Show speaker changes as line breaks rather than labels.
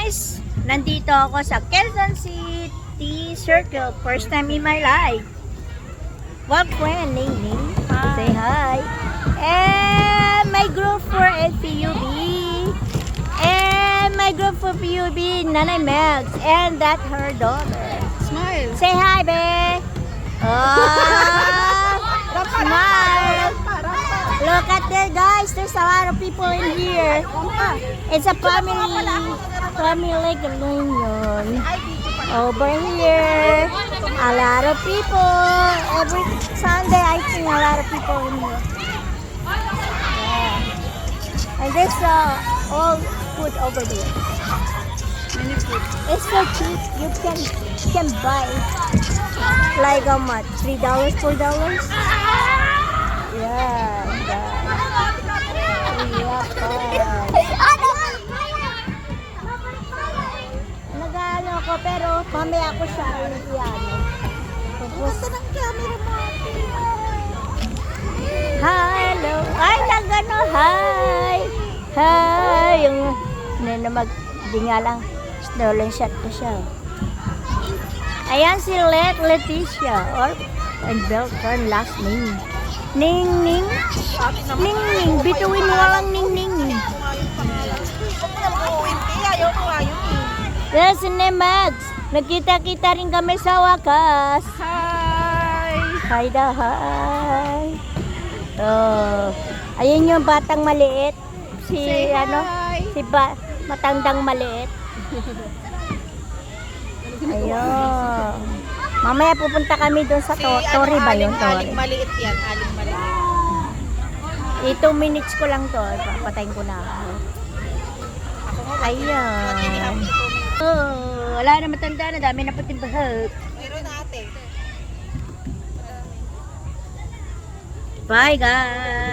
guys! Nandito ako sa Quezon City Circle. First time in my life. One friend, Ning Ning. Say hi. And my group for FPUB. And my group for PUB, Nanay Megs. And that her daughter.
Smile.
Say hi, be. Oh, smile. Look at that, guys. There's a lot of people in here. It's a family reunion. Over here, a lot of people. Every Sunday, I think a lot of people in here. Yeah. And there's all food over there.
Many food.
It's so cheap. You can buy like how much? $3, $4? Yeah, guys. Nag-ano ako pero mamaya ako siya iyan. Gusto ng camera mo. Hello. Ay, nagano. Hi. Hi. Yung di nga lang. Stolen shot ko siya. Ayan si Leticia. And Beltran last name. Ning Ning. Ning Ning. Bituin mo lang Ning Ning. Yes, ni Max. Nagkita-kita rin kami sa wakas.
Hi.
Hi da, hi. Oh. Ayun yung batang maliit. Si
Say
ano?
hi.
Si matandang maliit. Ayun. Mamaya pupunta kami doon sa Tori ba yun? Tori.
Aling maliit yan. Aling maliit.
2 minutes ko lang to. Papatayin ko na. Ayan. Oh, wala na matanda na. Dami na pati bahag.
Meron natin.
Bye guys.